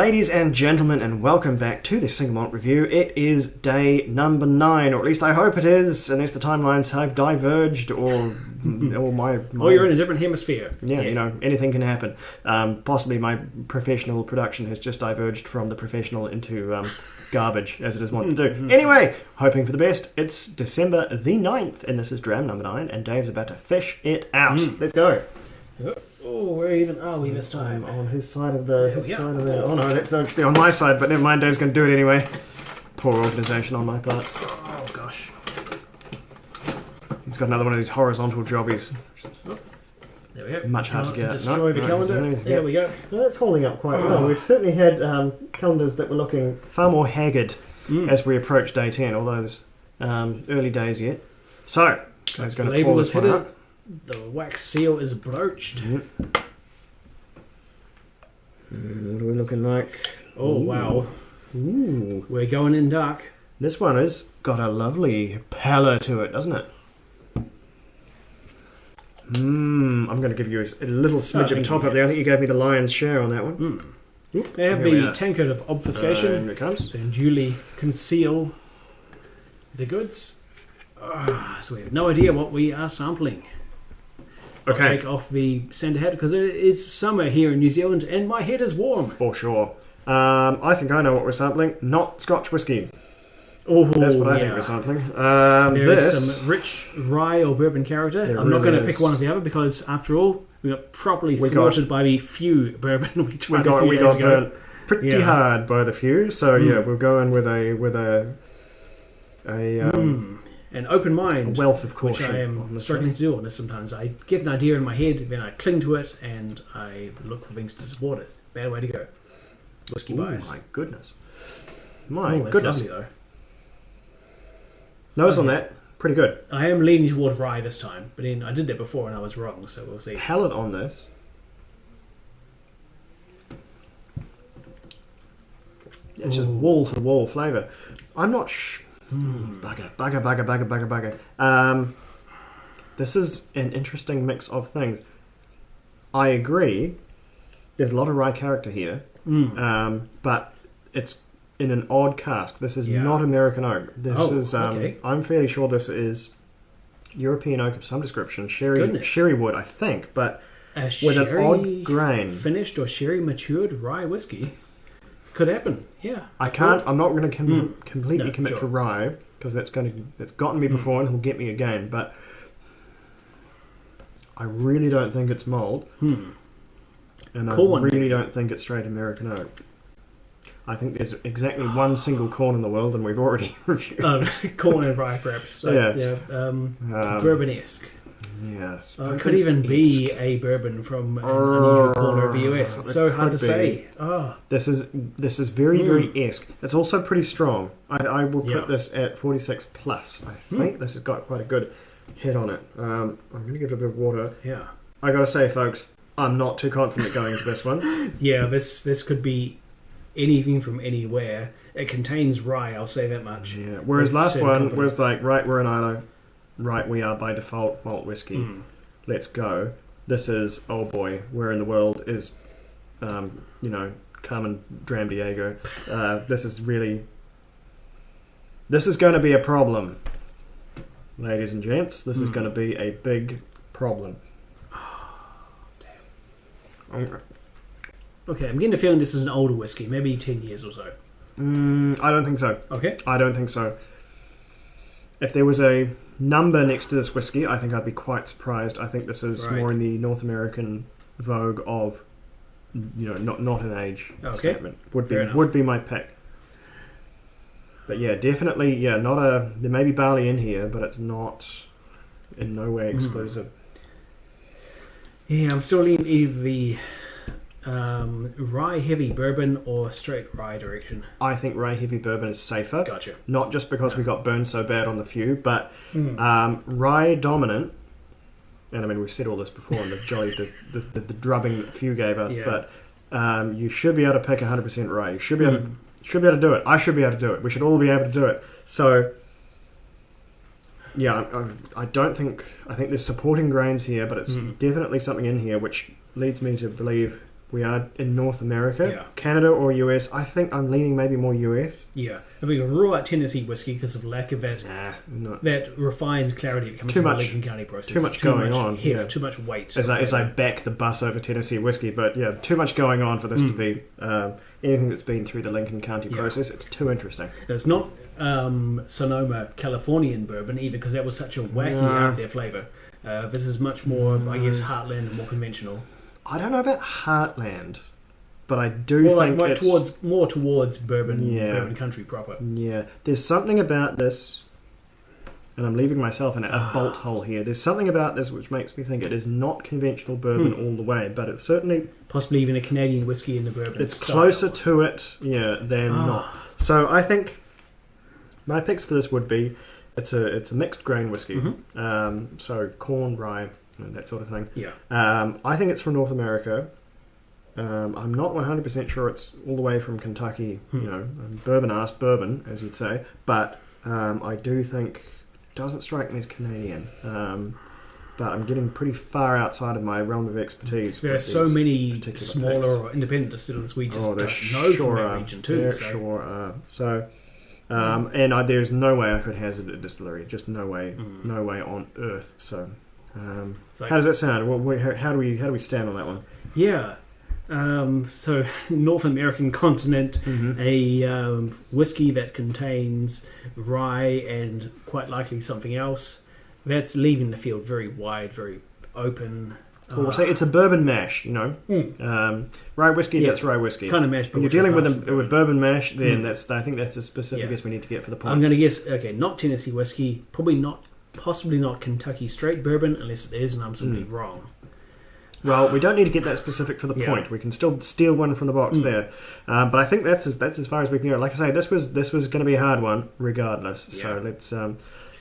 Ladies and gentlemen, and welcome back to the Single Malt Review. It is day number 9, or at least I hope it is, unless the timelines have diverged, or my or you're in a different hemisphere. Yeah, you know, anything can happen. Possibly my professional production has just diverged from the professional into garbage, as it is wont to do. Anyway, hoping for the best. It's December the 9th, and this is dram number 9, and Dave's about to fish it out. Let's go. Oh, where even are we this time? On his side of the... Oh no, that's actually on my side, but never mind, Dave's going to do it anyway. Poor organisation on my part. Oh, gosh. He's got another one of these horizontal jobbies. There we go. Much harder to get. Destroy the calendar. There we go. Well, that's holding up quite well. We've certainly had calendars that were looking far more haggard as we approach day 10, all those early days yet. So, Dave's going to pull this one up. The wax seal is broached. What are we looking like? Oh, wow. Ooh. We're going in dark. This one has got a lovely pallor to it, doesn't it? I'm going to give you a little smidge of top up there. I think you gave me the lion's share on that one. They have the tankard of obfuscation. Here it comes. To duly conceal the goods. So we have no idea what we are sampling. Okay. I'll take off the sender hat because it is summer here in New Zealand and my head is warm. For sure. I think I know what we're sampling. Not Scotch whiskey. Oh, that's what I think we're sampling. There is some rich rye or bourbon character. I'm not going to pick one or the other because, after all, we got properly thwarted by the few bourbon we tried a few days ago. Burnt pretty hard by the few. So yeah, we'll go in with an open mind, a wealth of caution, which I am struggling to do on this sometimes. I get an idea in my head, then I cling to it, and I look for things to support it. Bad way to go. Whiskey bias. My goodness. My that's goodness. Lovely, though. Nose on that, pretty good. I am leaning toward rye this time, but then I did that before and I was wrong, so we'll see. Palate on this. It's just wall-to-wall flavour. I'm not Bugger. This is an interesting mix of things. I agree. There's a lot of rye character here, but it's in an odd cask. This is not American oak. This is. Okay. I'm fairly sure this is European oak of some description, sherry wood, I think, but with an odd grain. Finished or sherry matured rye whiskey. Could happen, yeah. I'm not going to completely commit to rye because that's gotten me before and it'll get me again. But I really don't think it's mulled, and I really don't think it's straight American oak. I think there's exactly one single corn in the world, and we've already reviewed corn and rye, perhaps. So, bourbon-esque. Yes. It could even be a bourbon from an unusual corner of the US. It's so hard to say. This is very, very esque. It's also pretty strong. I will put this at 46 plus. I think this has got quite a good hit on it. I'm going to give it a bit of water. Yeah. I got to say, folks, I'm not too confident going into this one. Yeah, this could be anything from anywhere. It contains rye, I'll say that much. Yeah. Whereas last one was like, right, we're in Isla. Right, we are by default malt whiskey. Let's go. This is, oh boy, where in the world is, Carmen Dram Diego. This is going to be a problem, ladies and gents. This is going to be a big problem. Damn. Okay, I'm getting a feeling this is an older whiskey, maybe 10 years or so. I don't think so. Okay. I don't think so. If there was a number next to this whiskey, I think I'd be quite surprised. I think this is more in the North American vogue of, not an age statement. Would be my pick. But yeah, definitely, not a. There may be barley in here, but it's not in no way exclusive. Yeah, I'm still leaning either the rye heavy bourbon or straight rye direction. I think rye heavy bourbon is safer. Gotcha. Not just because we got burned so bad on the few, but rye dominant. And I mean, we've said all this before in the drubbing that few gave us, but you should be able to pick 100% rye. You should be able to do it. I should be able to do it. We should all be able to do it. So yeah, I don't think. I think there's supporting grains here, but it's definitely something in here which leads me to believe We are in North America, Canada or US. I think I'm leaning maybe more US. Yeah, and we can rule out Tennessee whiskey because of lack of that refined clarity that comes from the Lincoln County process. Too much going on. Too much weight. As I back the bus over Tennessee whiskey, but yeah, too much going on for this to be anything that's been through the Lincoln County process. It's too interesting. It's not Sonoma Californian bourbon either, because that was such a wacky out there flavour. This is much more, I guess, heartland and more conventional. I don't know about Heartland, but I do think it's towards bourbon country proper. Yeah, there's something about this, and I'm leaving myself in a bolt hole here. There's something about this which makes me think it is not conventional bourbon all the way, but it's certainly possibly even a Canadian whiskey in the bourbon. It's closer to it, than not. So I think my picks for this would be it's a mixed grain whiskey, so corn, rye, that sort of thing. Yeah. I think it's from North America. I'm not 100% sure it's all the way from Kentucky, bourbon-ass bourbon, as you'd say, but I do think it doesn't strike me as Canadian. But I'm getting pretty far outside of my realm of expertise. There are so many smaller or independent distillers we just don't know from that region too. And there's no way I could hazard a distillery. Just no way on earth. So, how does that sound? How do we stand on that one? Yeah. So North American continent, a whiskey that contains rye and quite likely something else. That's leaving the field very wide, very open. We'll say it's a bourbon mash, rye whiskey. That's rye whiskey. Kind of mash. When you're dealing with bourbon mash, then I think that's as specific as we need to get for the point. I'm going to guess. Okay, not Tennessee whiskey. Possibly not Kentucky straight bourbon, unless it is, and I'm simply wrong. Well, we don't need to get that specific for the point. We can still steal one from the box there, but I think that's as far as we can go. Like I say, this was going to be a hard one, regardless. Yeah. So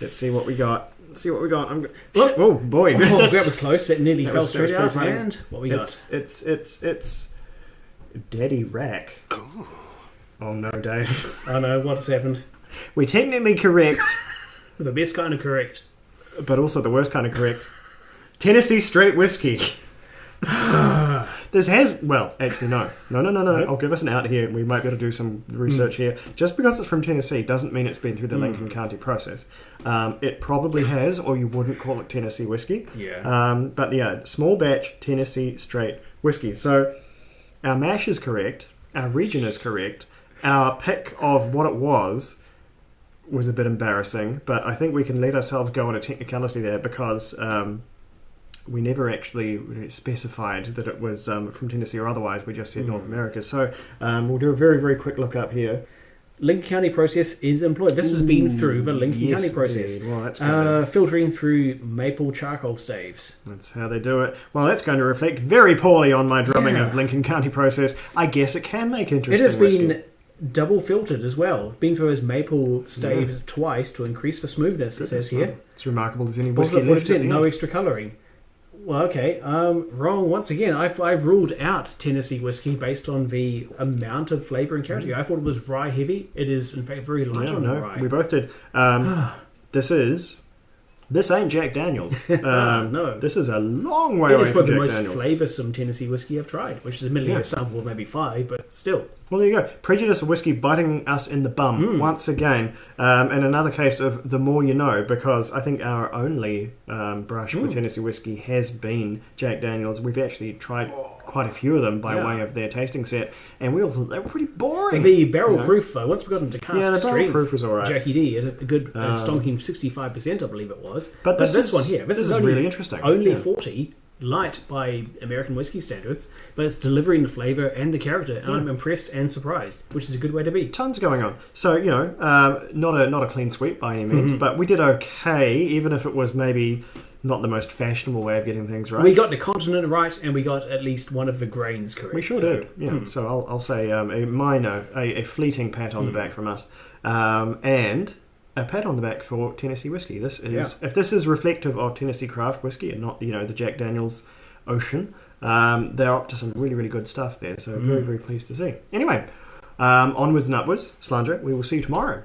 let's see what we got. Oh boy! That was close. That nearly fell straight out. And what we got? It's Daddy Rack. Oh no, Dave! Oh no, what has happened? We're technically correct. The best kind of correct, but also the worst kind of correct. Tennessee straight whiskey. Actually no. I'll give us an out here. We might be able to do some research here. Just because it's from Tennessee doesn't mean it's been through the Lincoln County process. It probably has, or you wouldn't call it Tennessee whiskey. Yeah. But yeah, small batch Tennessee straight whiskey. So our mash is correct. Our region is correct. Our pick of what it was a bit embarrassing, but I think we can let ourselves go on a technicality there because we never actually specified that it was from Tennessee or otherwise. We just said North America. So we'll do a very, very quick look up here. Lincoln County process is employed. This has been through the Lincoln County process. Well, that's filtering through maple charcoal staves. That's how they do it. Well, that's going to reflect very poorly on my drumming of Lincoln County process. I guess it can make interesting whiskey. It has been double filtered as well. Been through his maple stave twice to increase the smoothness, it says here. It's remarkable there's any whiskey left. No extra colouring. Well, okay. Wrong once again. I've ruled out Tennessee whiskey based on the amount of flavour and character. I thought it was rye heavy. It is, in fact, very light on rye. We both did. This ain't Jack Daniels. No. This is a long way away from Jack Daniels. It is probably the most flavoursome Tennessee whiskey I've tried, which is admittedly a sample of maybe 5, but still. Well, there you go. Prejudice of whiskey biting us in the bum once again. And another case of the more you know, because I think our only brush with Tennessee whiskey has been Jack Daniels. We've actually tried quite a few of them by way of their tasting set, and we all thought they were pretty boring. The barrel proof, though, once we got into cask the barrel proof was all right. Jackie D at a good stonking 65%, I believe it was. But this one here, this is only, really interesting. Only 40, light by American whiskey standards, but it's delivering the flavour and the character, and I'm impressed and surprised, which is a good way to be. Tons going on. So, not a clean sweep by any means, but we did okay, even if it was maybe not the most fashionable way of getting things right. We got the continent right, and we got at least one of the grains correct. We sure did. Yeah. So I'll say a fleeting pat on the back from us, and a pat on the back for Tennessee whiskey. This is if this is reflective of Tennessee craft whiskey and not the Jack Daniels ocean. They're up to some really, really good stuff there. So very, very pleased to see. Anyway, onwards and upwards, Slandra. We will see you tomorrow.